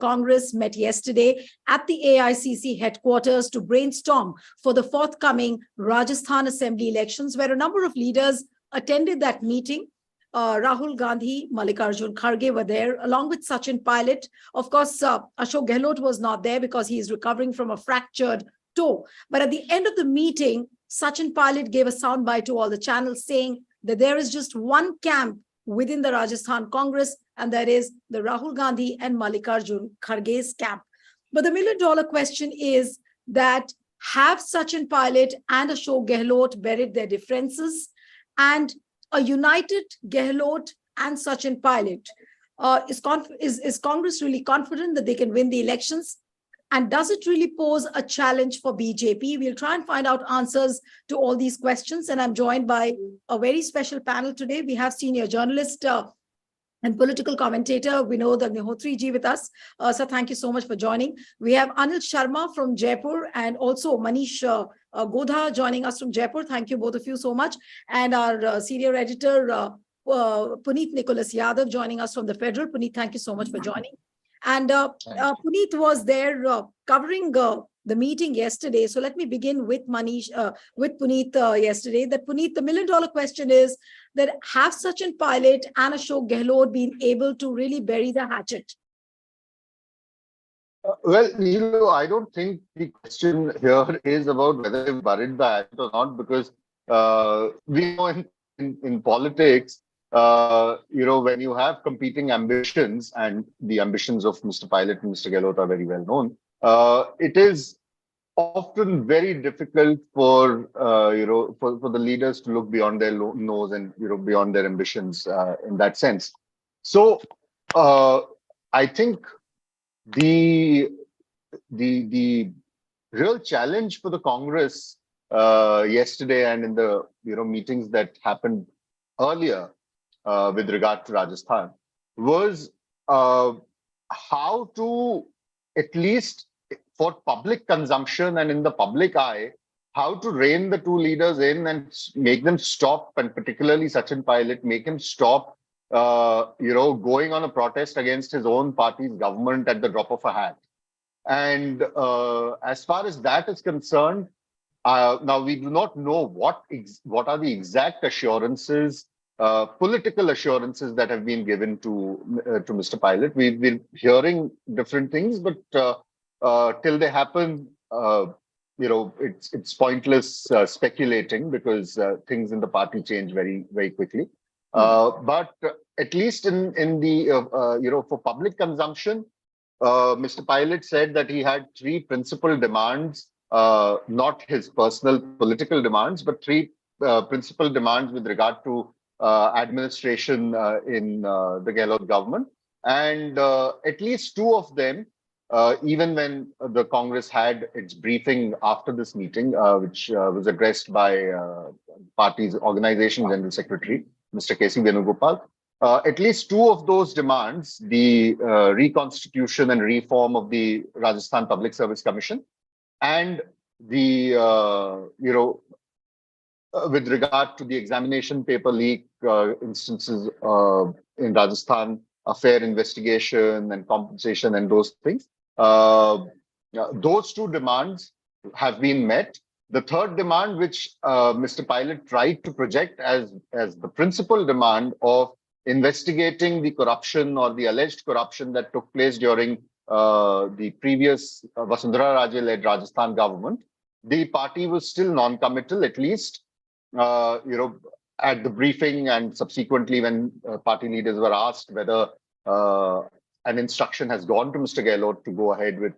Congress met yesterday at the AICC headquarters to brainstorm for the forthcoming Rajasthan Assembly elections, where a number of leaders attended that meeting. Rahul Gandhi, Mallikarjun Kharge were there, along with Sachin Pilot. Of course, Ashok Gehlot was not there because he is recovering from a fractured toe. But at the end of the meeting, Sachin Pilot gave a soundbite to all the channels saying that there is just one camp within the Rajasthan Congress, and that is the Rahul Gandhi and Mallikarjun Kharge's camp. But the million-dollar question is that have Sachin Pilot and Ashok Gehlot buried their differences? And a united Gehlot and Sachin Pilot, is Congress really confident that they can win the elections? And does it really pose a challenge for BJP? We'll try and find out answers to all these questions. And I'm joined by a very special panel today. We have senior journalist and political commentator Vinod Agnihotri ji with us. So thank you so much for joining. We have Anil Sharma from Jaipur and also Manish Godha joining us from Jaipur. Thank you both of you so much. And our senior editor, Puneet Nicholas Yadav joining us from the Federal. Puneet, thank you so much for joining. And Puneet was there covering the meeting yesterday. So let me begin with with Puneet yesterday. That Puneet, the million-dollar question is that have Sachin Pilot and Ashok Gehlot been able to really bury the hatchet? Well, I don't think the question here is about whether they've buried the hatchet or not, because we know in politics, when you have competing ambitions, and the ambitions of Mr. Pilot and Mr. Gehlot are very well known, it is often very difficult for the leaders to look beyond their nose and beyond their ambitions in that sense. So I think the real challenge for the Congress yesterday and in the meetings that happened earlier with regard to Rajasthan was how to, at least for public consumption and in the public eye, how to rein the two leaders in and make them stop, and particularly Sachin Pilot, make him stop, going on a protest against his own party's government at the drop of a hat. And as far as that is concerned, now we do not know what are the exact assurances, political assurances that have been given to Mr. Pilot. We've been hearing different things, but till they happen, it's pointless speculating, because things in the party change very, very quickly. But at least in the for public consumption, Mr. Pilot said that he had three principal demands, not his personal political demands, but three principal demands with regard to administration in the Gehlot government. And at least two of them, even when the Congress had its briefing after this meeting, which was addressed by party's organization general secretary, Mr. K.C. Venugopal, at least two of those demands, the reconstitution and reform of the Rajasthan Public Service Commission, and the with regard to the examination paper leak instances in Rajasthan, a fair investigation and compensation and those things. Those two demands have been met. The third demand, which Mr. Pilot tried to project as the principal demand of investigating the corruption or the alleged corruption that took place during the previous Vasundhara Raje-led Rajasthan government, the party was still non-committal, at least at the briefing and subsequently when party leaders were asked whether an instruction has gone to Mr. Gehlot to go ahead with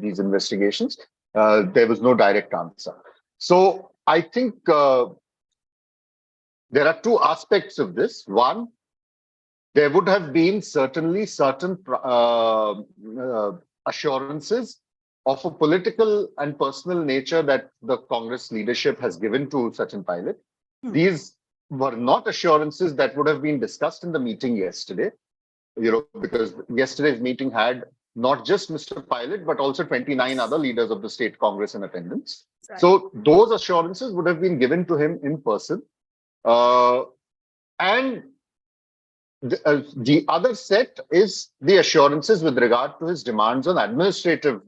these investigations. There was no direct answer. So I think there are two aspects of this. One, there would have been certainly certain assurances of a political and personal nature that the Congress leadership has given to Sachin Pilot. These were not assurances that would have been discussed in the meeting yesterday, because yesterday's meeting had not just Mr. Pilot, but also 29 other leaders of the state Congress in attendance. Right. So those assurances would have been given to him in person. And The other set is the assurances with regard to his demands on administrative,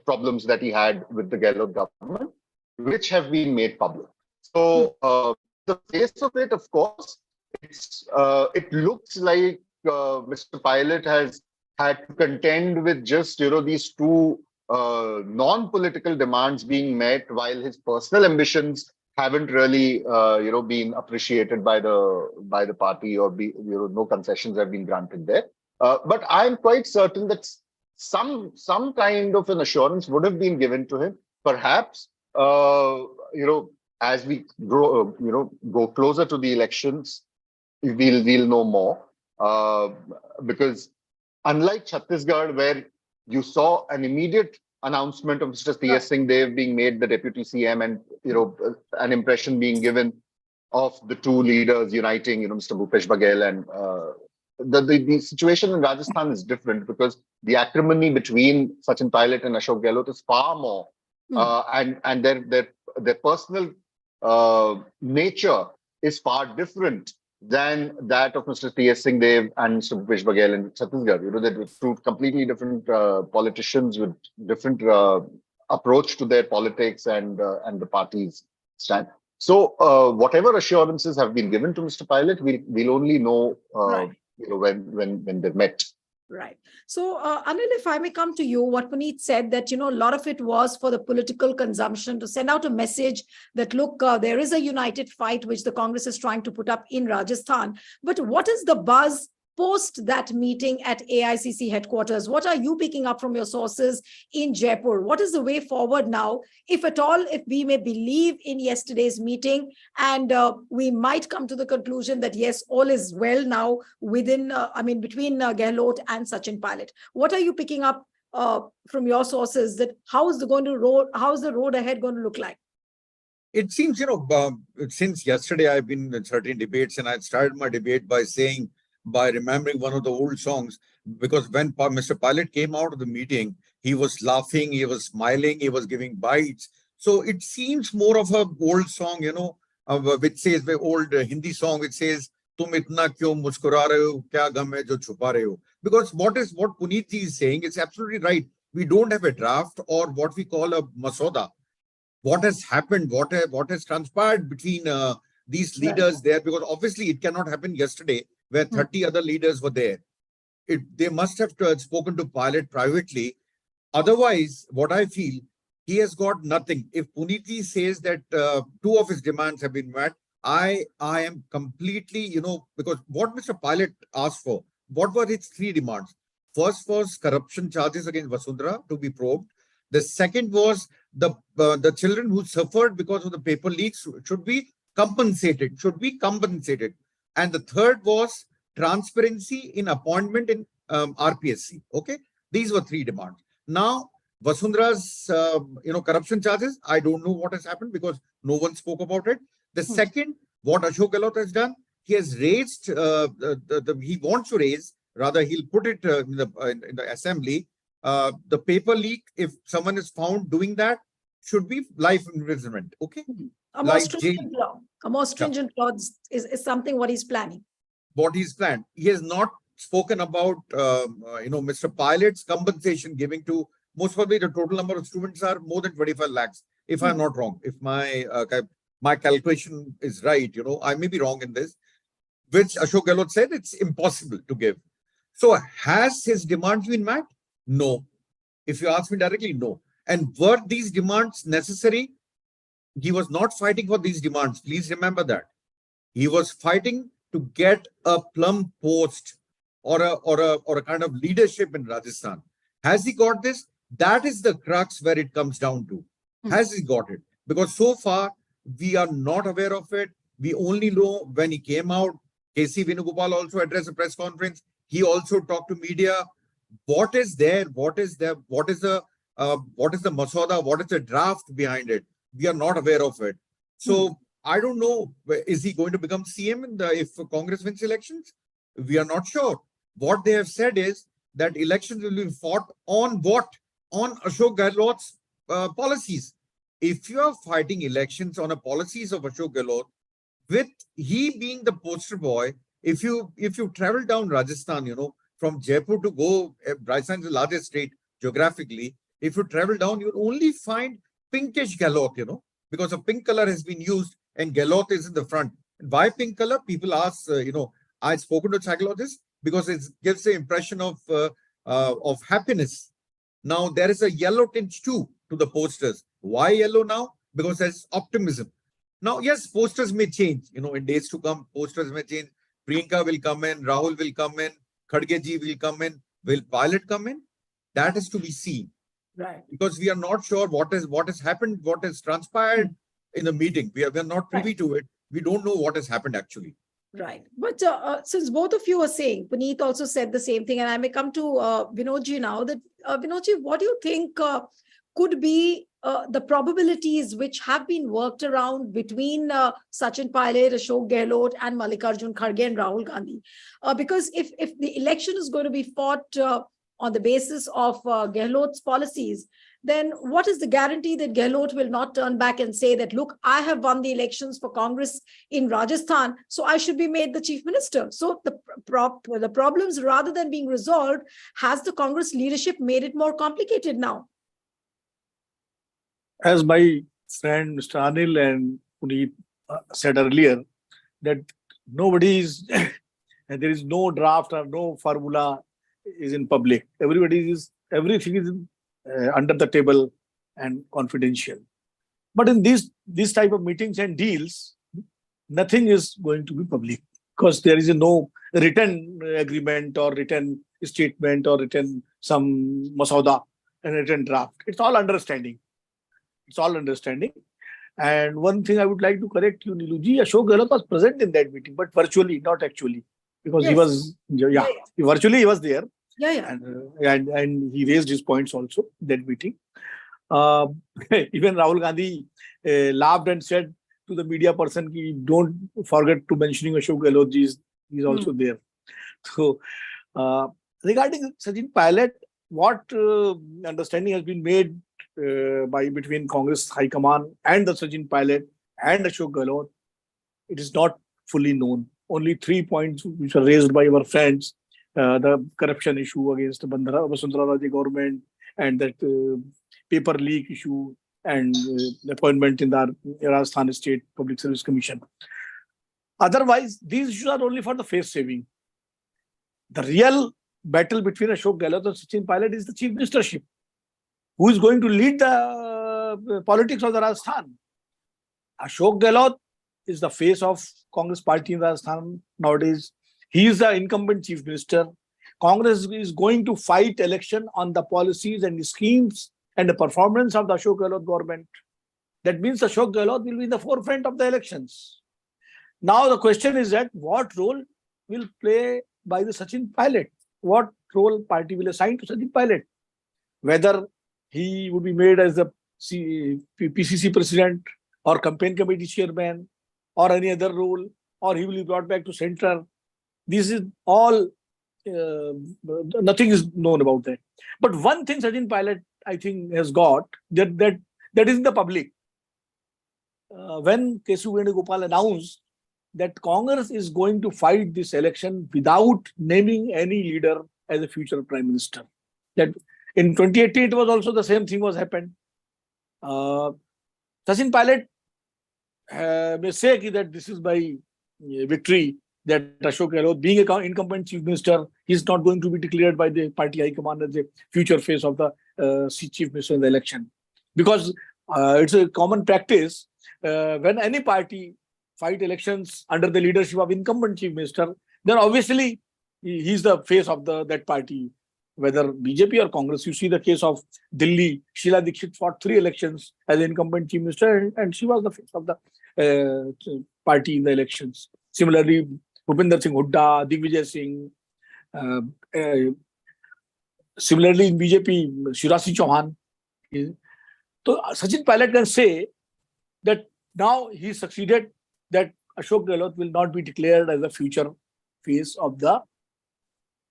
problems that he had with the Gehlot government, which have been made public. Hmm. So, the face of it, of course, it looks like Mr. Pilot has had to contend with just these two non-political demands being met, while his personal ambitions haven't really been appreciated by the party, or no concessions have been granted there. But I'm quite certain that some kind of an assurance would have been given to him. Perhaps as we go closer to the elections, we'll know more. Because unlike Chhattisgarh, where you saw an immediate announcement of Mr. Right. T.S. Singh Dev being made the deputy CM, and an impression being given of the two leaders uniting, Mr. Bhupesh Baghel, and the situation in Rajasthan is different, because the acrimony between Sachin Pilot and Ashok Gehlot is far more, and their personal nature is far different than that of Mr. T.S. Singh Dev and Mr. Bhupesh Baghel in Chhattisgarh. They're two completely different politicians with different approach to their politics and the party's stand. So, whatever assurances have been given to Mr. Pilot, we'll only know, Right. when they're met. Right. So, Anil, if I may come to you, what Puneet said, that, a lot of it was for the political consumption, to send out a message that, look, there is a united fight which the Congress is trying to put up in Rajasthan. But what is the buzz post that meeting at AICC headquarters? What are you picking up from your sources in Jaipur? What is the way forward now, if at all, if we may believe in yesterday's meeting, and we might come to the conclusion that yes, all is well now between Gehlot and Sachin Pilot? What are you picking up from your sources, that how is the road ahead going to look like? It seems, since yesterday I've been in certain debates, and I started my debate by remembering one of the old songs, because when Mr. Pilot came out of the meeting, he was laughing, he was smiling, he was giving bites. So it seems more of a old song, which says, the old Hindi song, which says, "Tum itna kyun muskura rahe ho, kya gam hai jo chupa rahe ho?" Because what Puneet ji is saying is absolutely right. We don't have a draft, or what we call a masoda. What has happened, what has transpired between these leaders there, because obviously it cannot happen yesterday, where 30 other leaders were there. They must have spoken to Pilot privately. Otherwise, what I feel, he has got nothing. If Puniti says that two of his demands have been met, I am completely, because what Mr. Pilot asked for, what were his three demands? First was corruption charges against Vasundhara to be probed. The second was the children who suffered because of the paper leaks should be compensated. And the third was transparency in appointment in RPSC. Okay, these were three demands. Now, Vasundhara's corruption charges, I don't know what has happened, because no one spoke about it. The second, what Ashok Gehlot has done, he has raised, he wants to raise, rather he'll put it in the assembly, the paper leak, if someone is found doing that, should be life imprisonment. Okay. A more stringent law. A more stringent law is something what he's planning. What he's planned. He has not spoken about, Mr. Pilot's compensation giving to, most probably the total number of students are more than 25 lakhs, if I'm not wrong. If my calculation is right, I may be wrong in this, which Ashok Gehlot said it's impossible to give. So has his demands been met? No. If you ask me directly, no. And were these demands necessary? He was not fighting for these demands. Please remember that. He was fighting to get a plum post or a kind of leadership in Rajasthan. Has he got this? That is the crux where it comes down to. Has he got it? Because so far, we are not aware of it. We only know when he came out. KC Venugopal also addressed a press conference. He also talked to media. What is there? What is the masoda? What is the draft behind it? We are not aware of it. So I don't know. Is he going to become CM if Congress wins elections? We are not sure. What they have said is that elections will be fought on what? On Ashok Gehlot's policies. If you are fighting elections on the policies of Ashok Gehlot, with he being the poster boy, if you travel down Rajasthan, from Jaipur to go, Rajasthan is the largest state geographically. If you travel down, you'll only find pinkish Gehlot, because a pink color has been used and Gehlot is in the front. And why pink color? People ask, I've spoken to psychologists because it gives the impression of happiness. Now, there is a yellow tinge too to the posters. Why yellow now? Because there's optimism. Now, yes, posters may change. In days to come, posters may change. Priyanka will come in, Rahul will come in, Khadgeji will come in. Will Pilot come in? That is to be seen. Right. Because we are not sure what has happened, what has transpired in the meeting. We are not privy to it. We don't know what has happened actually. Right. But since both of you are saying, Puneet also said the same thing, and I may come to Vinodji now, that Vinodji, what do you think could be the probabilities which have been worked around between Sachin Pilot, Ashok Gehlot, and Mallikarjun Kharge and Rahul Gandhi? Because if the election is going to be fought on the basis of Gehlot's policies, then what is the guarantee that Gehlot will not turn back and say that, look, I have won the elections for Congress in Rajasthan, so I should be made the chief minister? So the problems, rather than being resolved, has the Congress leadership made it more complicated now? As my friend Mr. Anil and Puneet said earlier, that nobody is, and there is no draft or no formula is in public. Everything is under the table and confidential. But in these type of meetings and deals, nothing is going to be public because there is no written agreement or written statement or written some masauda and written draft. It's all understanding. And one thing I would like to correct you, Niluji, Ashok Gehlot was present in that meeting, but virtually, not actually, because Yes. he was, virtually he was there. Yeah. And he raised his points also in that meeting. Even Rahul Gandhi laughed and said to the media person, don't forget to mentioning Ashok Gehlot ji is also there. So regarding Sachin Pilot, what understanding has been made between Congress High Command and the Sachin Pilot and Ashok Gehlot, it is not fully known. Only 3 points which were raised by our friends. The corruption issue against the Vasundhara Raje government and that paper leak issue and the appointment in the Rajasthan State Public Service Commission. Otherwise, these issues are only for the face saving. The real battle between Ashok Gehlot and Sachin Pilot is the chief ministership. Who is going to lead the politics of the Rajasthan? Ashok Gehlot is the face of Congress party in Rajasthan nowadays. He is the incumbent chief minister. Congress is going to fight election on the policies and the schemes and the performance of the Ashok Gehlot government. That means Ashok Gehlot will be in the forefront of the elections. Now the question is that what role will play by the Sachin Pilot? What role party will assign to Sachin Pilot? Whether he would be made as the PCC president or campaign committee chairman or any other role, or he will be brought back to center. This is all, nothing is known about that. But one thing Sachin Pilot, I think, has got, that is in the public. When Kesu Venugopal announced that Congress is going to fight this election without naming any leader as a future prime minister. That in 2018, it was also the same thing was happened. Sachin Pilot may say that this is by victory, that Ashok Gehlot, being an incumbent chief minister, he is not going to be declared by the party high command as the future face of the chief minister in the election. Because it's a common practice when any party fight elections under the leadership of incumbent chief minister, then obviously he's the face of that party, whether BJP or Congress. You see the case of Delhi, Sheila Dikshit fought 3 elections as incumbent chief minister, and she was the face of the party in the elections. Similarly, Bhupinder Singh Hooda, Digvijay Singh. Similarly, in BJP, Shivraj Singh Chauhan. So Sachin Pilot can say that now he succeeded, that Ashok Gehlot will not be declared as the future face of the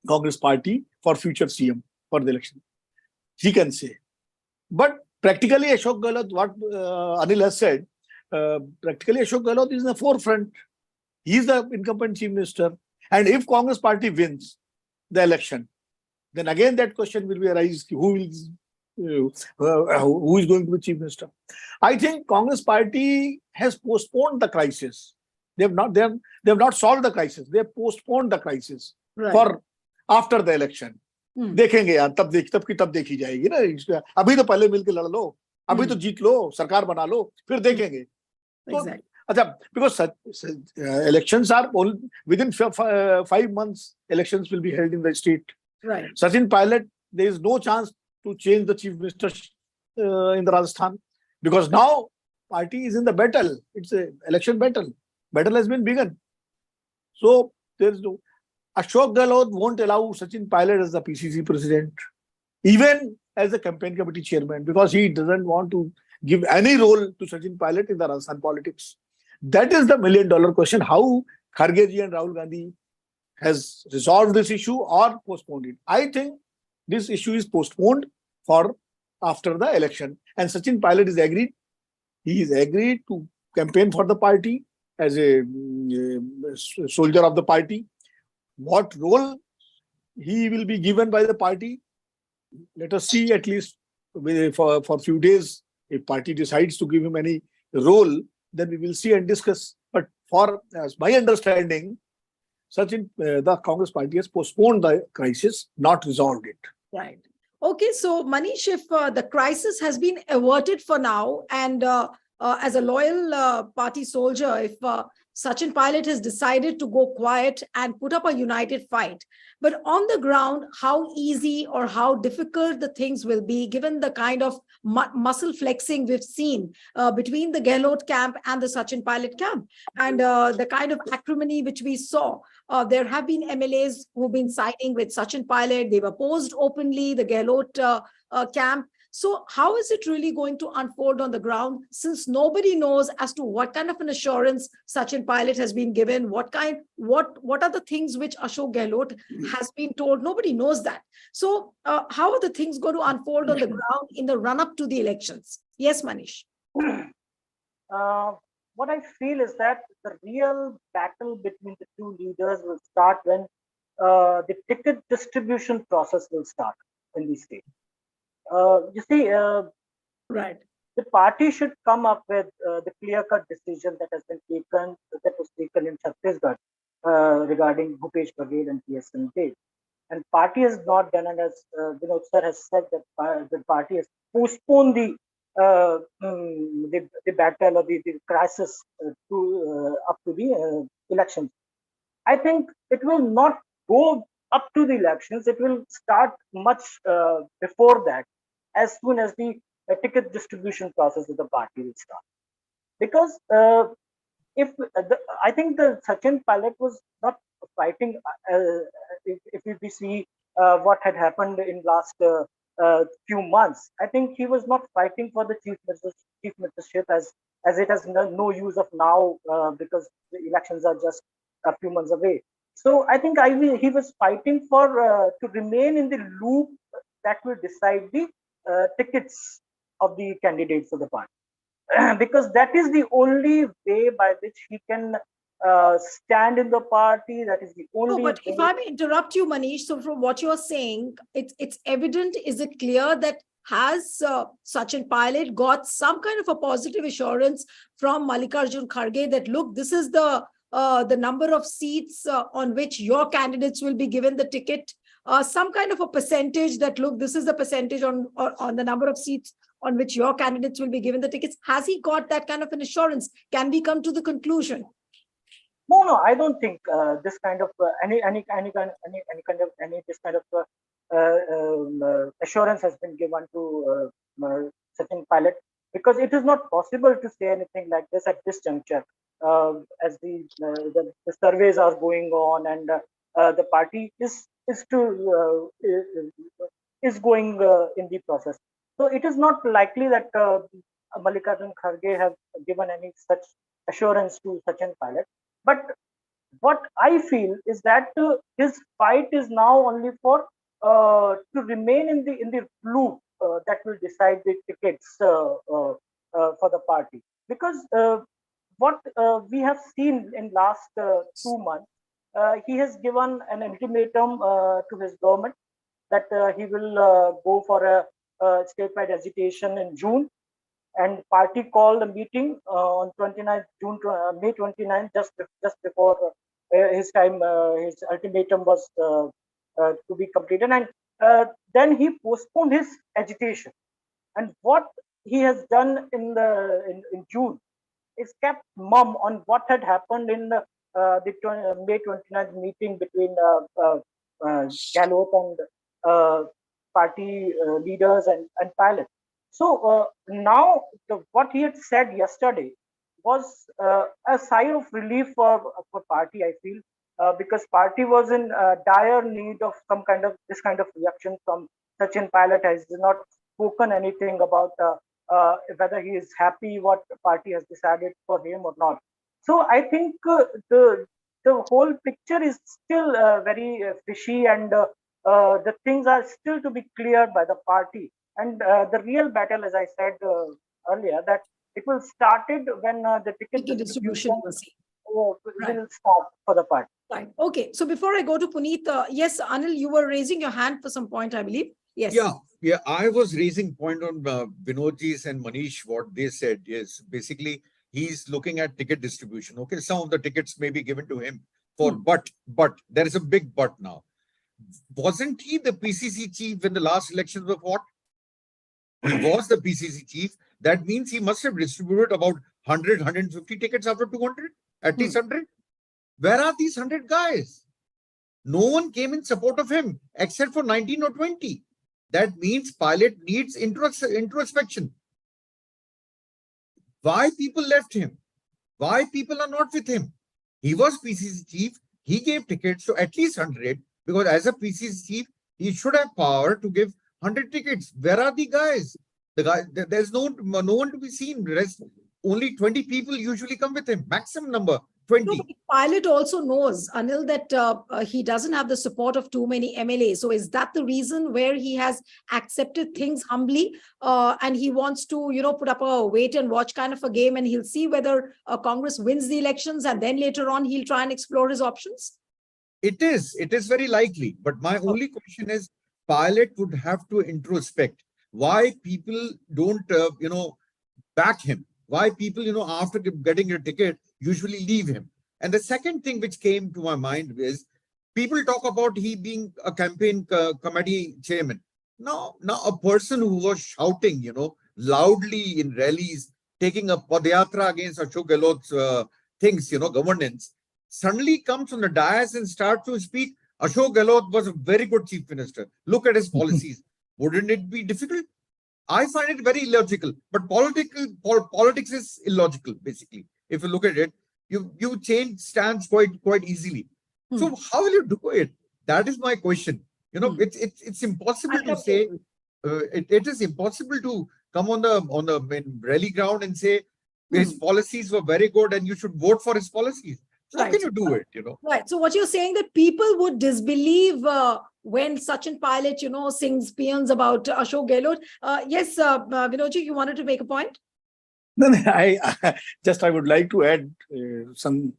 Congress party for future CM for the election. He can say. But practically, Ashok Gehlot, what Anil has said, practically Ashok Gehlot is in the forefront. He is the incumbent chief minister. And if Congress party wins the election, then again that question will be arise: who is going to be chief minister? I think Congress party has postponed the crisis. They have not solved the crisis. They have postponed the crisis for after the election. देखेंगे यार, तब देखी जाएगी ना. अभी तो पहले मिलके लड़ लो, अभी तो जीत लो, सरकार बना लो, फिर देखेंगे. तो अच्छा, because elections are within 5 months, elections will be held in the state. Right. Sachin Pilot, there is no chance to change the chief minister in the Rajasthan, because now party is in the battle. It's an election battle. Battle has been begun. So there is no. Ashok Gehlot won't allow Sachin Pilot as the PCC president, even as the campaign committee chairman, because he doesn't want to give any role to Sachin Pilot in the Rajasthan politics. That is the $1 million question: how Kharge ji and Rahul Gandhi has resolved this issue or postponed it. I think this issue is postponed for after the election, and Sachin Pilot is agreed. He is agreed to campaign for the party as a soldier of the party. What role he will be given by the party, let us see. At least for a few days, if party decides to give him any role, then we will see and discuss. But for as my understanding, the Congress party has postponed the crisis, not resolved it. Right. Okay. So Manish, if the crisis has been averted for now, and as a loyal party soldier, if Sachin Pilot has decided to go quiet and put up a united fight, but on the ground, how easy or how difficult the things will be, given the kind of muscle flexing we've seen between the Gehlot camp and the Sachin Pilot camp, and the kind of acrimony which we saw. There have been MLAs who've been siding with Sachin Pilot. They've opposed openly the Gehlot camp. So how is it really going to unfold on the ground, since nobody knows as to what kind of an assurance Sachin Pilot has been given, what are the things which Ashok Gehlot has been told? Nobody knows that. So how are the things going to unfold on the ground in the run-up to the elections? Yes, Manish. What I feel is that the real battle between the two leaders will start when the ticket distribution process will start in the state. You see, right. The party should come up with the clear-cut decision that was taken in Chhattisgarh regarding Bhupesh Baghel and T.S. Singhal. And party has not done, and as Vinod sir has said, that the party has postponed the battle or the crisis up to the elections. I think it will not go up to the elections. It will start much before that, as soon as the ticket distribution process of the party will start. Because I think the Sachin Pilot was not fighting. If we see what had happened in last few months, I think he was not fighting for the chief ministership as it has no use of now, because the elections are just a few months away. So I think he was fighting for to remain in the loop that will decide the tickets of the candidates of the party, because that is the only way by which he can stand in the party. That is the only. No, but if I may interrupt you, Manish, so from what you are saying, it's evident. Is it clear that has Sachin Pilot got some kind of a positive assurance from Mallikarjun Kharge that, look, this is the number of seats on which your candidates will be given the ticket, some kind of a percentage that, look, this is the percentage on the number of seats on which your candidates will be given the tickets. Has he got that kind of an assurance? Can we come to the conclusion? No, I don't think this kind of assurance has been given to Sachin Pilot, because it is not possible to say anything like this at this juncture, as the surveys are going on, and the party is going in the process. So it is not likely that Mallikarjun Kharge have given any such assurance to Sachin Pilot. But what I feel is that his fight is now only for to remain in the loop that will decide the tickets for the party. because what we have seen in last 2 months, he has given an ultimatum to his government that he will go for a statewide agitation in June, and party called a meeting on 29th June, May 29th, just before his time, his ultimatum was to be completed, and then he postponed his agitation. And what he has done in June is kept mum on what had happened in the May 29th meeting between Gehlot and party leaders and pilots. So now what he had said yesterday was a sigh of relief for party, I feel, because party was in dire need of some kind of this kind of reaction from Sachin. Pilot has not spoken anything about whether he is happy what party has decided for him or not. So I think the whole picture is still very fishy, and the things are still to be cleared by the party. And the real battle, as I said earlier, that it will started when the ticket Ticket distribution distribution, you were saying. will Right. start for the party. Right. Okay. So before I go to Puneet, yes, Anil, you were raising your hand for some point, I believe. Yes. Yeah. I was raising point on Vinodji's and Manish. What they said is basically he's looking at ticket distribution. Okay, some of the tickets may be given to him for, but there is a big but now. Wasn't he the PCC chief when the last elections were fought? He was the PCC chief. That means he must have distributed about 100, 150 tickets after 200, at least 100. Where are these 100 guys? No one came in support of him except for 19 or 20. That means pilot needs introspection. Why people left him? Why people are not with him? He was PCC chief. He gave tickets to at least 100 because as a PCC chief, he should have power to give 100 tickets. Where are the guys? There's no one to be seen. Rest, only 20 people usually come with him. Maximum number 20. No, but the pilot also knows, Anil, that he doesn't have the support of too many MLAs. So is that the reason where he has accepted things humbly and he wants to, put up a wait and watch kind of a game, and he'll see whether Congress wins the elections and then later on he'll try and explore his options? It is very likely. But my only question is, pilot would have to introspect why people don't, back him. Why people, after getting a ticket, usually leave him. And the second thing which came to my mind is, people talk about he being a campaign committee chairman. Now a person who was shouting, loudly in rallies, taking a padayatra against Ashok Gehlot's things, governance, suddenly comes on the dais and starts to speak. Ashok Gehlot was a very good chief minister. Look at his policies. Wouldn't it be difficult? I find it very illogical, but politics is illogical, basically. If you look at it, you change stance quite easily. So how will you do it? That is my question. It's impossible to say. It is impossible to come on the rally ground and say his policies were very good and you should vote for his policies. How can you do it? Right. So what you're saying that people would disbelieve when Sachin Pilot, sings paeans about Ashok Gehlot. Yes, Vinodji, you wanted to make a point? No, I would like to add some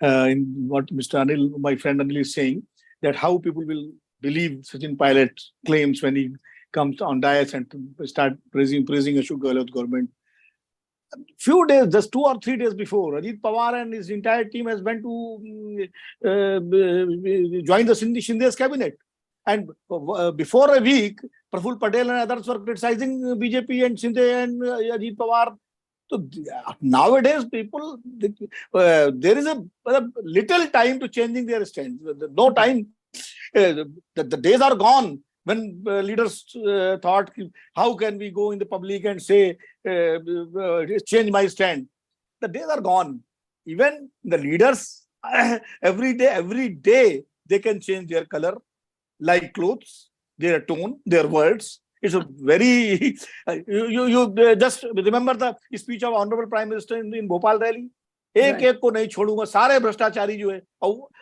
in what Mr. Anil, my friend Anil, is saying, that how people will believe Sachin Pilot claims when he comes on dais and start praising Ashok Gehlot government. Few days, just 2 or 3 days before, Ajit Pawar and his entire team has went to join the Shinde's cabinet. And before a week, Praful Patel and others were criticizing BJP and Shinde and Ajit Pawar. So nowadays, people, there is a little time to changing their stance. No time. The days are gone when leaders thought, how can we go in the public and say, change my stand? The days are gone. Even the leaders, every day, they can change their color, like clothes, their tone, their words. It's a very, you just remember the speech of Honorable Prime Minister in Bhopal rally. एक को नहीं छोड़ूंगा, सारे भ्रष्टाचारी जो है,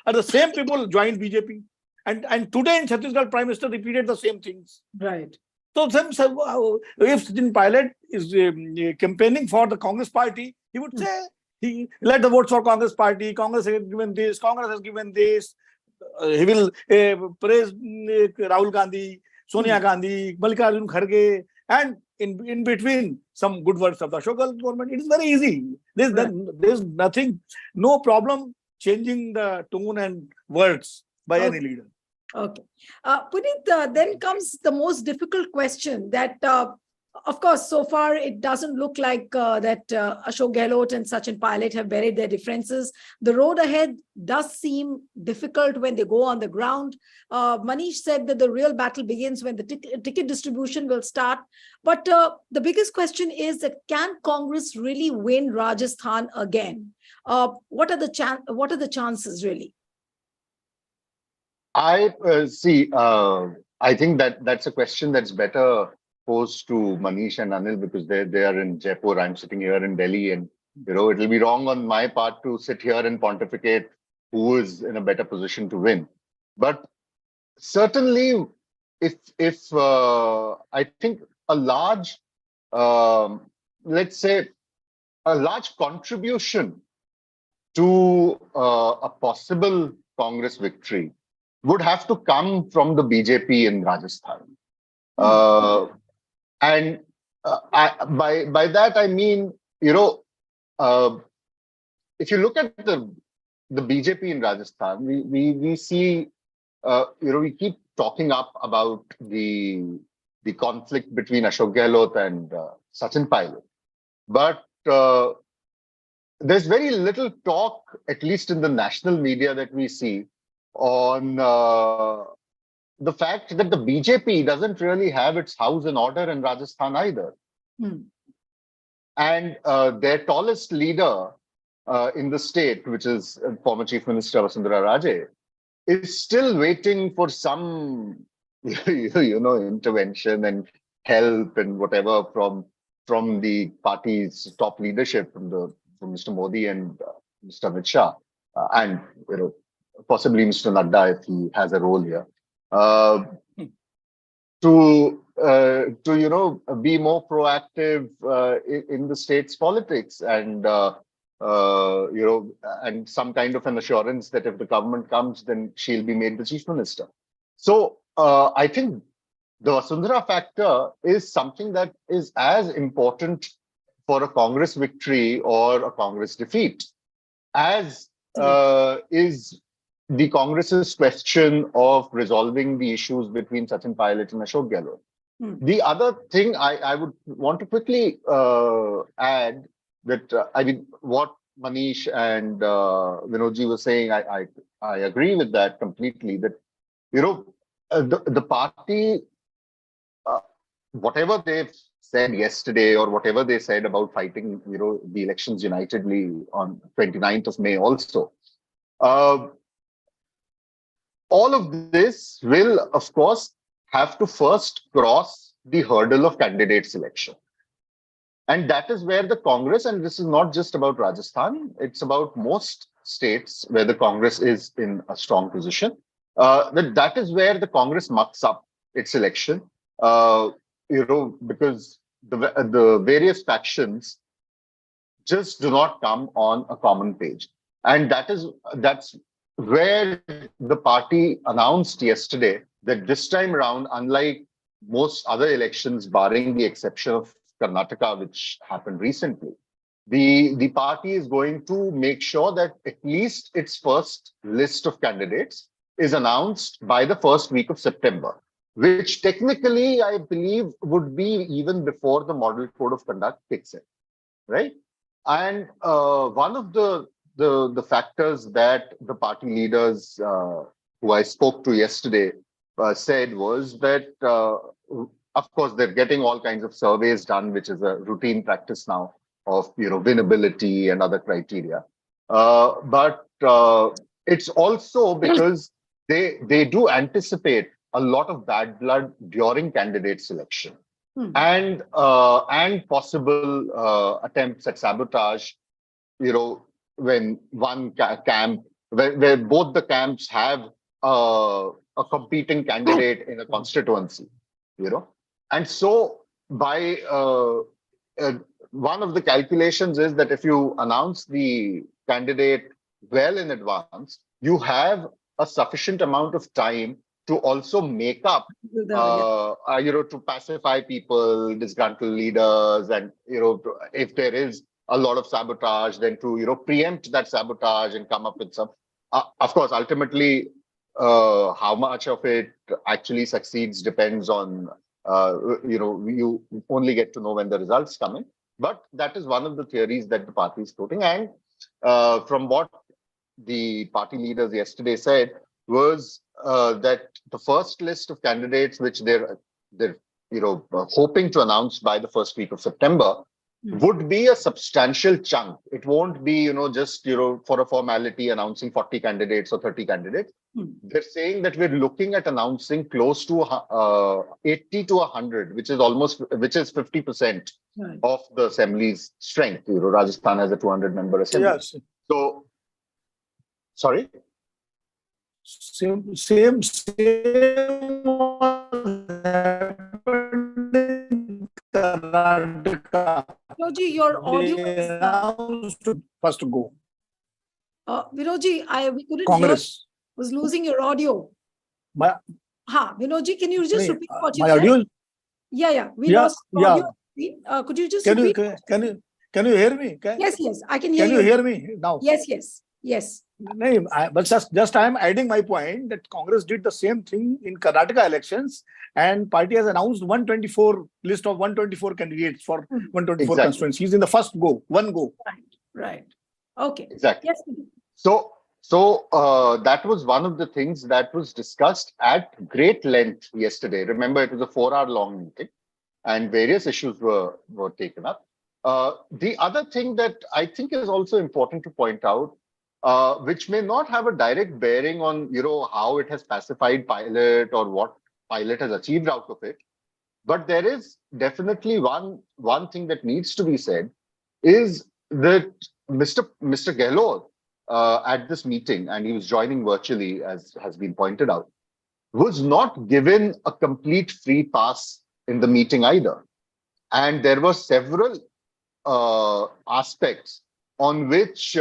and the same people joined BJP. And today in Chhattisgarh, Prime Minister repeated the same things. Right. So if Sachin Pilot is campaigning for the Congress party, he would say, he let the votes for Congress party. Congress has given this. Congress has given this. He will praise Rahul Gandhi, Sonia Gandhi, Mallikarjun Kharge, and in between some good words of the Ashok Gehlot government. It is very easy. There's nothing, no problem changing the tone and words by any leader. Okay. Puneet, then comes the most difficult question that, of course, so far it doesn't look like that Ashok Gehlot and Sachin Pilot have buried their differences. The road ahead does seem difficult when they go on the ground. Manish said that the real battle begins when the ticket distribution will start. But the biggest question is that, can Congress really win Rajasthan again? What are the chances really? I see. I think that's a question that's better posed to Manish and Anil, because they are in Jaipur. I'm sitting here in Delhi, and it'll be wrong on my part to sit here and pontificate who is in a better position to win. But certainly, if I think a large, let's say, a large contribution to a possible Congress victory would have to come from the BJP in Rajasthan. And by that I mean, if you look at the BJP in Rajasthan, we see, we keep talking up about the conflict between Ashok Gehlot and Sachin Pilot, but there's very little talk, at least in the national media that we see, on the fact that the BJP doesn't really have its house in order in Rajasthan either. And their tallest leader in the state, which is former Chief Minister Vasundhara Raje, is still waiting for some, intervention and help and whatever from the party's top leadership, from Mr. Modi and Mr. Amit Shah, and possibly Mr. Nadda if he has a role here, to be more proactive in the state's politics, and and some kind of an assurance that if the government comes, then she'll be made the chief minister. So I think the Vasundhara factor is something that is as important for a Congress victory or a Congress defeat as is the Congress's question of resolving the issues between Sachin Pilot and Ashok Gehlot. The other thing I would want to quickly add that, I mean, what Manish and Vinodji were saying, I agree with that completely, that, the party, whatever they've said yesterday or whatever they said about fighting, the elections unitedly on 29th of May also, all of this will, of course, have to first cross the hurdle of candidate selection. And that is where the Congress, and this is not just about Rajasthan, it's about most states where the Congress is in a strong position, that is where the Congress mucks up its election, because the various factions just do not come on a common page. And that's where the party announced yesterday that this time around, unlike most other elections, barring the exception of Karnataka, which happened recently, the party is going to make sure that at least its first list of candidates is announced by the first week of September, which technically, I believe, would be even before the Model Code of Conduct kicks in, right? And one of the factors that the party leaders who I spoke to yesterday said was that, of course, they're getting all kinds of surveys done, which is a routine practice now of winnability and other criteria. But it's also because they do anticipate a lot of bad blood during candidate selection, and possible attempts at sabotage. When one camp, where both the camps have a competing candidate in a constituency, And so by one of the calculations is that if you announce the candidate well in advance, you have a sufficient amount of time to also make up, to pacify people, disgruntled leaders, and, if there is a lot of sabotage, then to, preempt that sabotage and come up with some. Of course, ultimately, how much of it actually succeeds depends on, you only get to know when the results come in. But that is one of the theories that the party is floating. And from what the party leaders yesterday said was that the first list of candidates, which they're hoping to announce by the first week of September, would be a substantial chunk. It won't be, just, for a formality announcing 40 candidates or 30 candidates. They're saying that we're looking at announcing close to 80 to 100, which is 50% of the assembly's strength. Rajasthan has a 200-member assembly. Yes. So, sorry? Same was happened in Karnataka. Vinodji, your audio is, Announced first to go. Vinodji, we couldn't Congress. was losing your audio. Vinodji, can you just repeat what you My said? audio? Yeah. We lost audio. Could you just repeat? Can you hear me? Yes, I can hear you. Can you hear me now? Yes. But just I am adding my point that Congress did the same thing in Karnataka elections, and party has announced 124 list of 124 candidates for 124 constituencies in the first go, one go. Right. Okay. Exactly. Yes. So that was one of the things that was discussed at great length yesterday. Remember, it was a 4-hour-long meeting, and various issues were taken up. The other thing that I think is also important to point out, which may not have a direct bearing on, how it has pacified Pilot or what Pilot has achieved out of it, but there is definitely one thing that needs to be said, is that Mr. Gehlot, at this meeting, and he was joining virtually, as has been pointed out, was not given a complete free pass in the meeting either. And there were several aspects on which,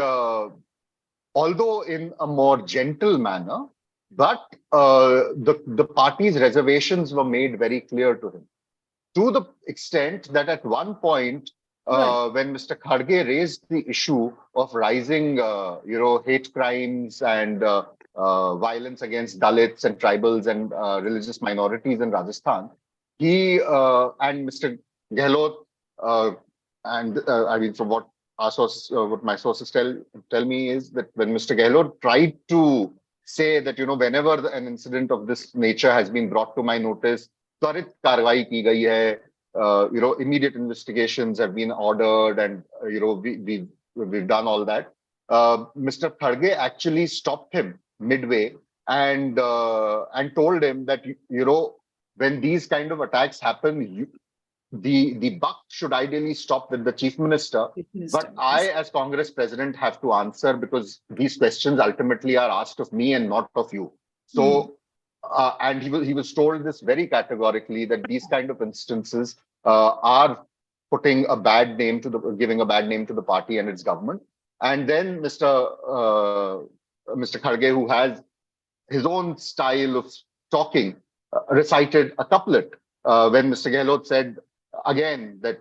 although in a more gentle manner, but the party's reservations were made very clear to him, to the extent that at one point, when Mr. Kharge raised the issue of rising, hate crimes and violence against Dalits and tribals and religious minorities in Rajasthan, he and Mr. Gehlot, from what what my sources tell me is that when Mr. Gehlot tried to say that, whenever an incident of this nature has been brought to my notice, त्वरित कार्रवाई की गई है, immediate investigations have been ordered, and we've done all that. Mr. Kharge actually stopped him midway and told him that, when these kind of attacks happen, the buck should ideally stop with the chief minister. But I, as Congress president, have to answer, because these questions ultimately are asked of me and not of you. So, and he was told this very categorically, that these kind of instances are giving a bad name to the party and its government. And then Mr. Kharge, who has his own style of talking, recited a couplet when Mr. Gehlot said again that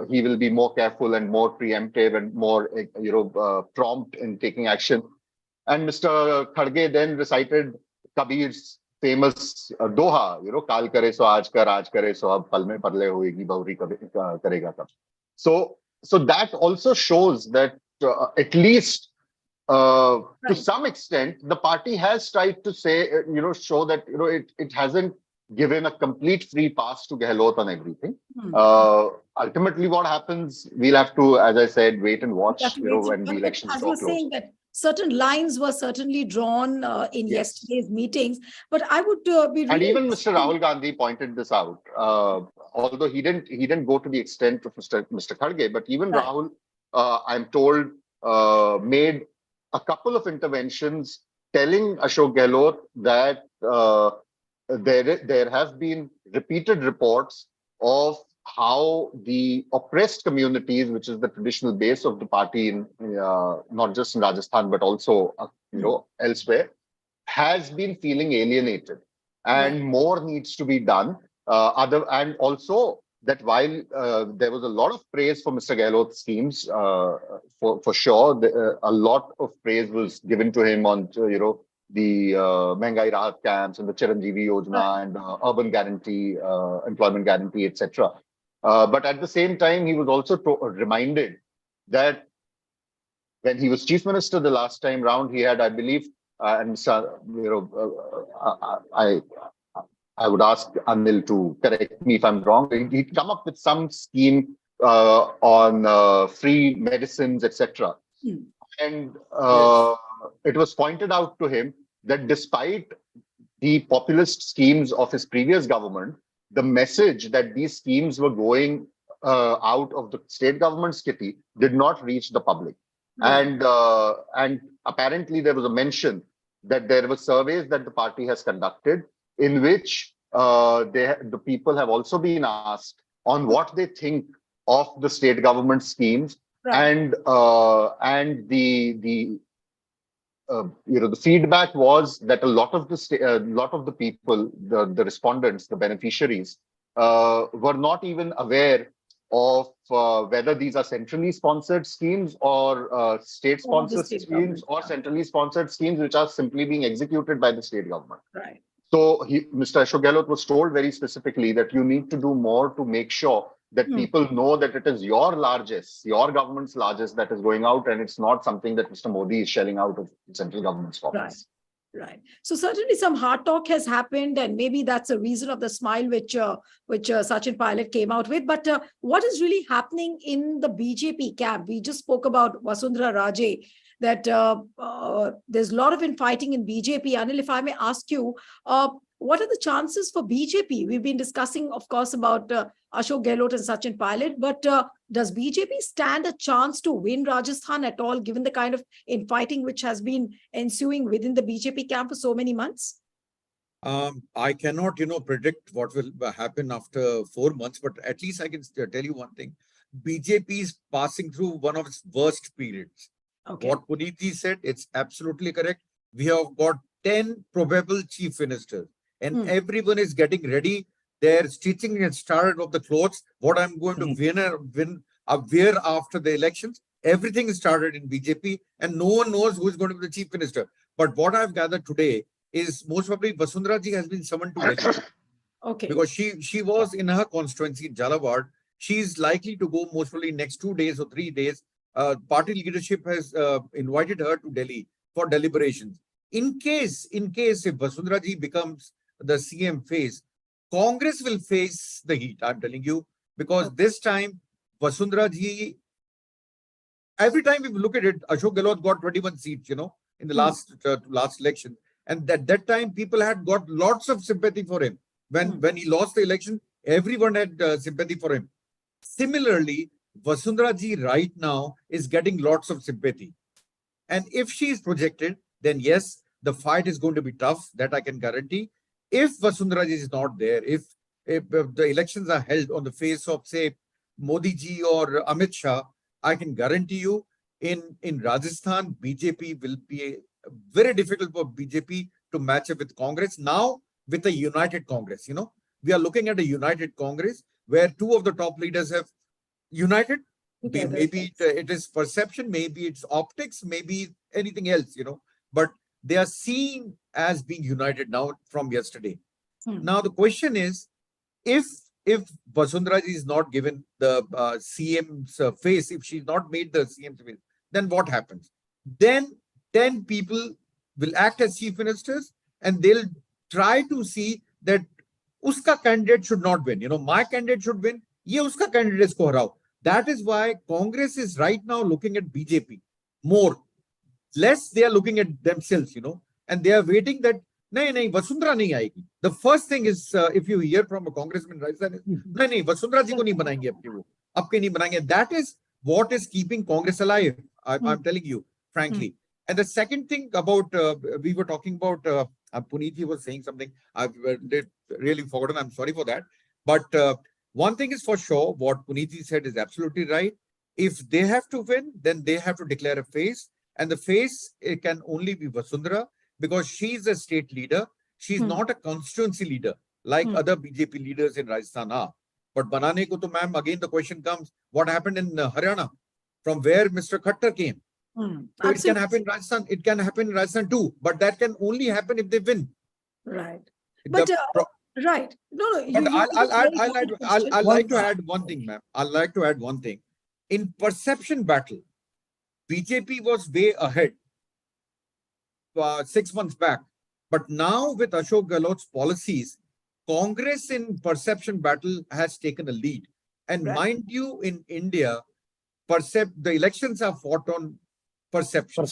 he will be more careful and more preemptive and more prompt in taking action. And Mr. Kharge then recited Kabir's famous doha, kaal kare so aaj kare so ab pal mein parle hoegi bahuri karega tab. So that also shows that at least to some extent the party has tried to say, show that it hasn't given a complete free pass to Gehlot on everything. Ultimately, what happens, we'll have to, as I said, wait and watch. When the elections draw close. Saying that certain lines were certainly drawn in yesterday's meetings, but I would be really. And even Mr. Rahul Gandhi pointed this out, although he didn't go to the extent of Mr. Kharge, but even Rahul, I'm told, made a couple of interventions telling Ashok Gehlot that there have been repeated reports of how the oppressed communities, which is the traditional base of the party in not just in Rajasthan but also elsewhere, has been feeling alienated, and more needs to be done. And also that while there was a lot of praise for Mr. Gehlot's schemes, for sure, a lot of praise was given to him on the Mehngai Rahat camps and the Chiranjeevi Yojana and urban guarantee, employment guarantee, etc. But at the same time, he was also reminded that when he was chief minister the last time round, he had, I believe, I would ask Anil to correct me if I'm wrong. He'd come up with some scheme on free medicines, etc. And it was pointed out to him that despite the populist schemes of his previous government, the message that these schemes were going out of the state government's kitty did not reach the public. And apparently there was a mention that there were surveys that the party has conducted in which the people have also been asked on what they think of the state government schemes, and the feedback was that a lot of the people, the respondents, the beneficiaries, were not even aware of whether these are centrally sponsored schemes or state-sponsored schemes or centrally sponsored schemes which are simply being executed by the state government. Right. So Mr. Ashok Gehlot was told very specifically that you need to do more to make sure that people know that it is your government's largesse that is going out, and it's not something that Mr. Modi is shelling out of central government's pockets. Right. So certainly some hard talk has happened, and maybe that's a reason of the smile which Sachin Pilot came out with. But what is really happening in the BJP camp? We just spoke about Vasundhara Raje, that there's a lot of infighting in BJP. Anil, if I may ask you, what are the chances for BJP? We've been discussing, of course, about Ashok Gehlot and Sachin Pilot, but does BJP stand a chance to win Rajasthan at all, given the kind of infighting which has been ensuing within the BJP camp for so many months? I cannot, predict what will happen after 4 months, but at least I can tell you one thing. BJP is passing through one of its worst periods. Okay. What Puneetji said, it's absolutely correct. We have got 10 probable chief ministers, and everyone is getting ready. They're stitching and started of the clothes. What I'm going to wear after the elections. Everything is started in BJP, and no one knows who is going to be the chief minister. But what I've gathered today is most probably Vasundhara ji has been summoned to Delhi. Okay. Because she was in her constituency, Jhalawad. She's likely to go most probably next 2 days or 3 days. Party leadership has invited her to Delhi for deliberations. In case if Vasundhara ji becomes the CM face, Congress will face the heat, I'm telling you, because this time Vasundhara ji, every time we look at it, Ashok Gehlot got 21 seats, in the last election. And at that time, people had got lots of sympathy for him. When he lost the election, everyone had sympathy for him. Similarly, Vasundhara ji right now is getting lots of sympathy. And if she is projected, then yes, the fight is going to be tough, that I can guarantee. If Vasundhara ji is not there, if the elections are held on the face of, say, Modi ji or Amit Shah, I can guarantee you in Rajasthan, BJP will be very difficult for BJP to match up with Congress. Now, with a united Congress, we are looking at a united Congress where two of the top leaders have united. Maybe it is perception, maybe it's optics, maybe anything else, but they are seen as being united now from yesterday. Now, the question is, if Vasundhara ji is not given the CM's face, if she's not made the CM's face, then what happens? Then 10 people will act as chief ministers, and they'll try to see that uska candidate should not win. My candidate should win. Ye uska candidate ko harao. That is why Congress is right now looking at BJP more. Less they are looking at themselves, and they are waiting that nahi, Vasundhara nahi aayegi. The first thing is, if you hear from a congressman, nahi, Vasundhara ji ko nahi banayenge apke nahi banayenge. That is what is keeping Congress alive. I'm telling you, frankly. And the second thing about, we were talking about, Puneet was saying something, I've really forgotten, I'm sorry for that. But One thing is for sure, what Puniti said is absolutely right. If they have to win, then they have to declare a face. And the face, it can only be Vasundhara because she's a state leader. She's not a constituency leader like other BJP leaders in Rajasthan are. But banane ko to, ma'am, again the question comes, what happened in Haryana, from where Mr. Khattar came? So it can happen in Rajasthan. It can happen in Rajasthan too. But that can only happen if they win. Right. But right. No, But I'll like to One- add one thing, ma'am. I'd like to add one thing. In perception battle, BJP was way ahead 6 months back. But now with Ashok Gehlot's policies, Congress in perception battle has taken a lead. And mind you, in India, the elections are fought on perception.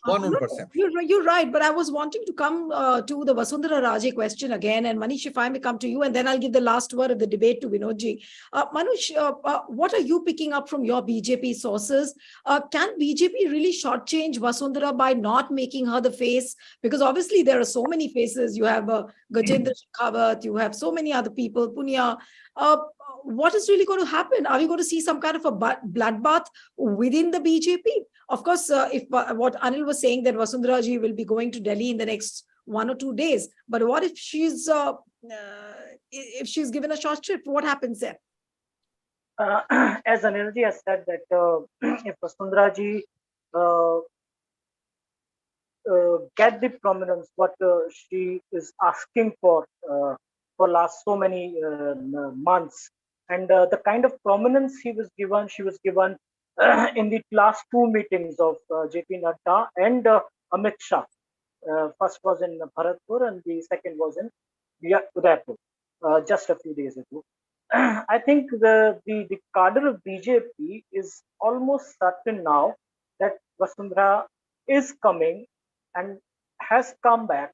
One on perception. You're right, but I was wanting to come to the Vasundhara Raje question again. And Manish, if I may come to you, and then I'll give the last word of the debate to Vinodji. Manush, what are you picking up from your BJP sources? Can BJP really shortchange Vasundhara by not making her the face? Because obviously there are so many faces. You have Gajendra Shekhawat, you have so many other people, Punya. What is really going to happen? Are we going to see some kind of a bloodbath within the BJP? Of course, if what Anil was saying, that Vasundhara ji will be going to Delhi in the next 1 or 2 days. But what if she's given a short trip? What happens there? As Anil ji has said that if Vasundhara ji get the prominence what she is asking for last so many months, and the kind of prominence she was given in the last 2 meetings of JP Nadda and Amit Shah. First was in Bharatpur and the second was in Udaipur just a few days ago. I think the cadre of BJP is almost certain now that Vasundhara is coming and has come back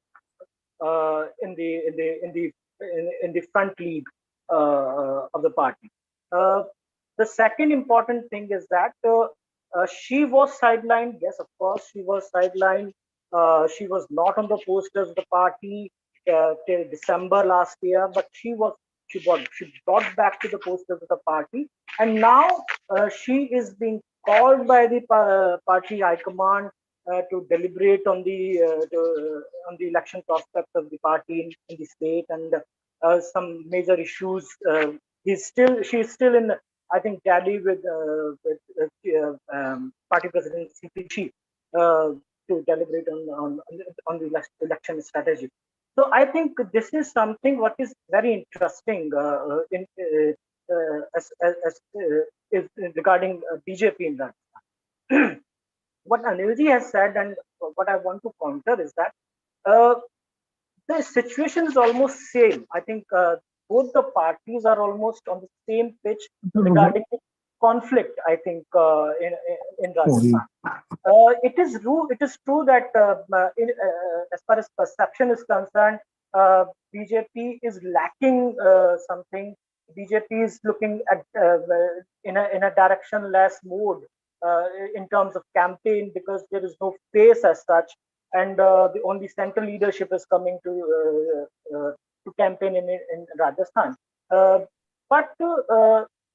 in the front league of the party. The second important thing is that she was sidelined. Yes, of course, she was sidelined. She was not on the posters of the party till December last year, but she got back to the posters of the party, and now she is being called by the party high command to deliberate on the election prospects of the party in the state and some major issues. She's still in, I think, Delhi with party president CP to deliberate on the election strategy. So I think this is something what is very interesting regarding BJP in Rajasthan. What Anilji has said and what I want to counter is that the situation is almost same. I think both the parties are almost on the same pitch regarding the conflict. I think in Rajasthan, it is true that as far as perception is concerned, BJP is lacking something. BJP is looking at in a directionless mode in terms of campaign because there is no face as such, and the only central leadership is coming to campaign in Rajasthan. But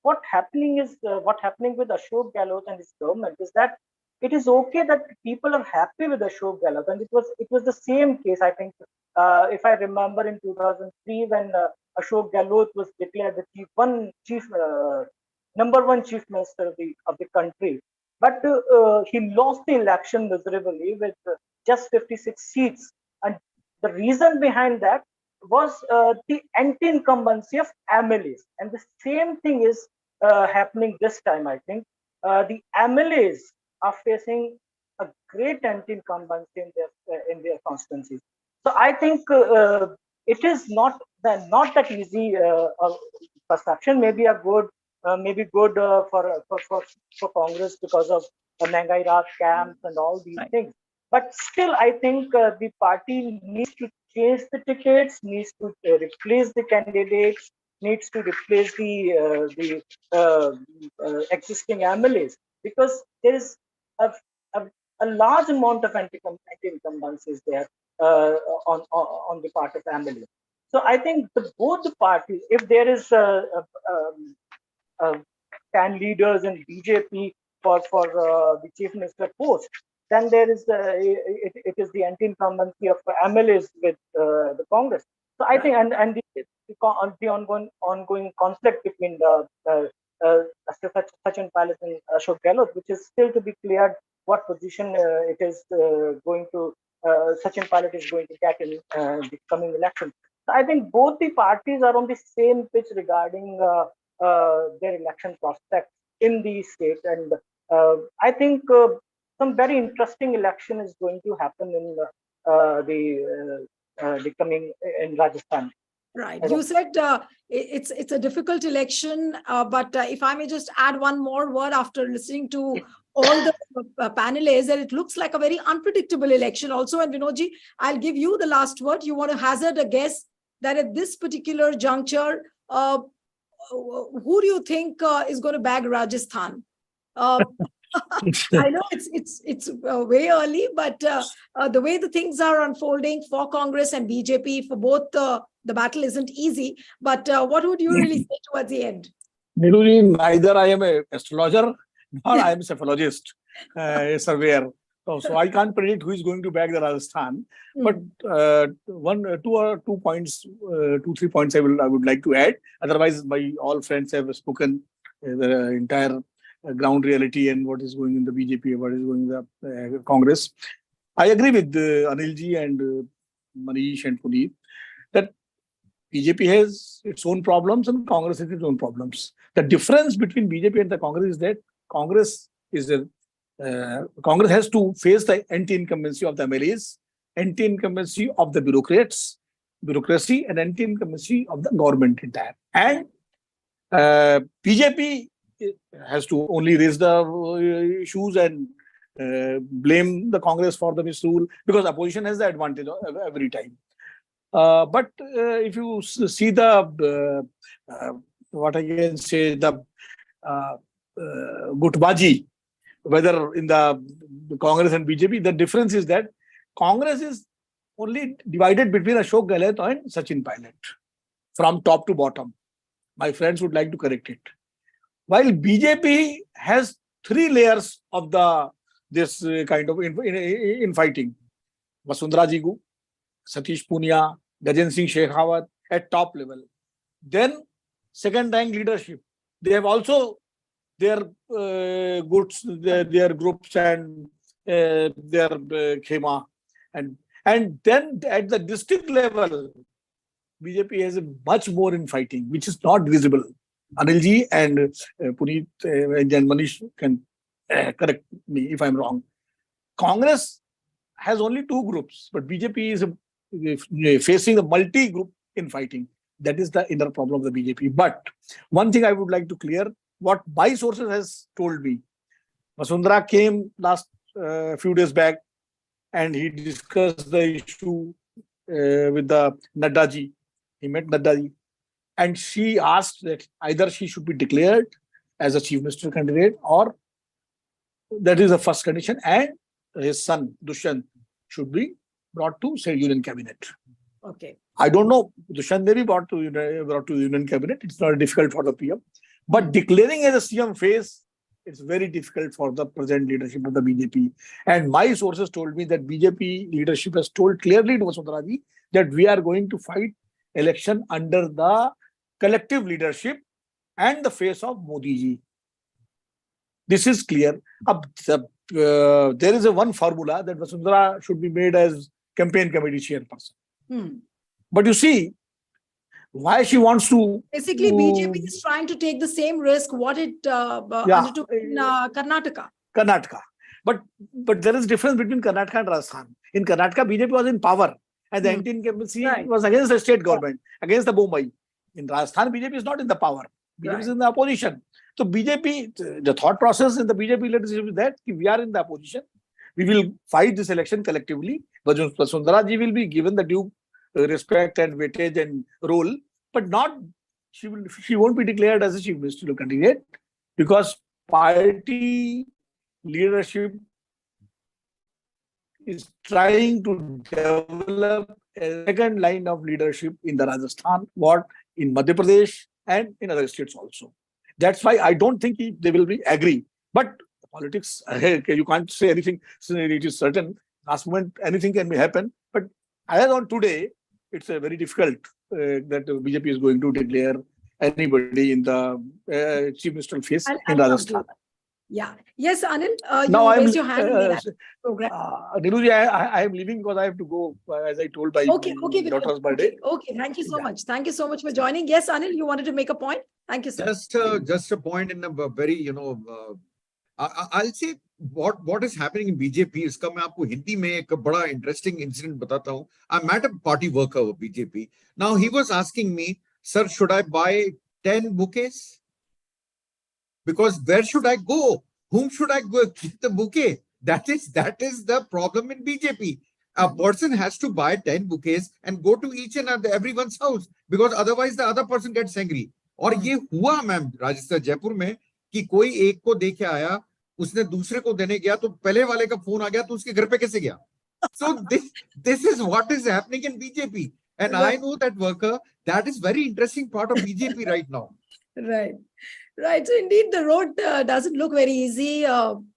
what happening with Ashok Gehlot and his government is that it is okay that people are happy with Ashok Gehlot, and it was the same case. I think if I remember in 2003 when Ashok Gehlot was declared the number one chief minister of the country, but he lost the election miserably with just 56 seats, and the reason behind that was the anti-incumbency of MLAs, and the same thing is happening this time. I think the MLAs are facing a great anti-incumbency in their constituencies. So I think it is not that easy. Perception may be good for Congress because of the Mengai Raj camps and all these things. But still, I think the party needs to change the tickets, needs to replace the candidates, needs to replace the existing MLAs, because there is a large amount of anti-incumbencies there on the part of MLAs. So I think both the parties, if there is 10 leaders in BJP for the chief minister post, then there is it is the anti-incumbency of MLAs with the Congress. So I think the ongoing conflict between Sachin Pilot and Ashok Gehlot, which is still to be cleared, what position it is going to Sachin Pilot is going to get in the coming election. So I think both the parties are on the same pitch regarding their election prospects in the state, and I think some very interesting election is going to happen in the coming in Rajasthan. Right. You said it's a difficult election, but if I may just add one more word after listening to all the panelists, that it looks like a very unpredictable election also. And Vinodji, I'll give you the last word. You want to hazard a guess that at this particular juncture, who do you think is going to bag Rajasthan? I know it's way early, but the way the things are unfolding for Congress and BJP, for both the battle isn't easy. But what would you really say towards the end? Neeluji, neither I am an astrologer nor I am a cephalogist, a surveyor. So I can't predict who is going to bag the Rajasthan. But two, 3 points I would like to add. Otherwise, my all friends have spoken the entire ground reality and what is going in the BJP, what is going in the Congress. I agree with Anilji and Manish and Puneet that BJP has its own problems and Congress has its own problems. The difference between BJP and the Congress is that Congress has to face the anti-incumbency of the MLAs, anti-incumbency of the bureaucracy, and anti-incumbency of the government entire. And BJP has to only raise the issues and blame the Congress for the misrule, because opposition has the advantage every time. But if you see the what I can say, the Gutbaji, whether in the Congress and BJP, the difference is that Congress is only divided between Ashok Gehlot and Sachin Pilot from top to bottom. My friends would like to correct it. While BJP has 3 layers of this kind of infighting: Vasundhara Jigu, Satish Punia, Gajen Singh Shekhawat at top level. Then second rank leadership. They have also their goods, their groups and their khema. And then at the district level, BJP has a much more infighting, which is not visible. Anilji and Puneet and Manish can correct me if I'm wrong. Congress has only 2 groups, but BJP is facing a multi-group infighting. That is the inner problem of the BJP. But one thing I would like to clear, what my sources has told me. Vasundhara came last few days back and he discussed the issue with the Naddaji. He met Naddaji. And she asked that either she should be declared as a chief minister candidate, or that is the first condition, and his son Dushyant should be brought to say union cabinet. Okay. I don't know. Dushyant may be brought to union cabinet. It's not difficult for the PM, but declaring as a CM face, it's very difficult for the present leadership of the BJP. And my sources told me that BJP leadership has told clearly to Vasundhara ji that we are going to fight election under the collective leadership and the face of Modi ji. This is clear. There is one formula that Vasundhara should be made as campaign committee chairperson. But you see, why she wants to... Basically, BJP is trying to take the same risk what it undertook in Karnataka. Karnataka. But there is difference between Karnataka and Rajasthan. In Karnataka, BJP was in power and the anti-incumbency was against the state government, against the Mumbai. In Rajasthan, BJP is not in the power. BJP is in the opposition. So BJP, the thought process in the BJP leadership is that we are in the opposition. We will fight this election collectively. But Vasundhara ji will be given the due respect and weightage and role, but not she won't be declared as a chief ministerial candidate, because party leadership is trying to develop a second line of leadership in the Rajasthan, what in Madhya Pradesh and in other states also. That's why I don't think they will be agree. But politics, you can't say anything. So it is certain. Last moment, anything can happen. But as on today, it's a very difficult that the BJP is going to declare anybody in the chief ministerial face in Rajasthan. Yeah. Yes, Anil, Now you raised your hand in the program. Niruji, I am leaving because I have to go, as I told, by my daughter's birthday. Okay. Thank you so much. Thank you so much for joining. Yes, Anil, you wanted to make a point? Thank you, sir. Just a point in a very, I'll say what is happening in BJP. इसका मैं आपको हिंदी में एक बड़ा interesting incident बताता हूँ. I met a party worker of BJP. Now he was asking me, sir, should I buy 10 bouquets? Because where should I go? Whom should I go keep the bouquet? That is the problem in BJP. A person has to buy 10 bouquets and go to each and everyone's house, because otherwise the other person gets angry. और ये हुआ ma'am Rajasthan Jaipur में कि कोई एक को देके आया, उसने दूसरे को देने गया तो पहले वाले का फोन आ गया तो उसके घर पे कैसे गया? So this is what is happening in BJP, and I know that worker. That is very interesting part of BJP right now. Right. So indeed, the road doesn't look very easy,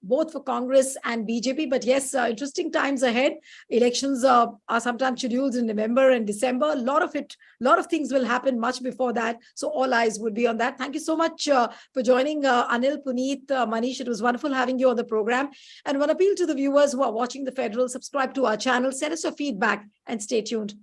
both for Congress and BJP. But yes, interesting times ahead. Elections are sometimes scheduled in November and December. A lot of things will happen much before that. So all eyes would be on that. Thank you so much for joining, Anil, Puneet, Manish. It was wonderful having you on the program. And one appeal to the viewers who are watching the Federal, subscribe to our channel, send us your feedback, and stay tuned.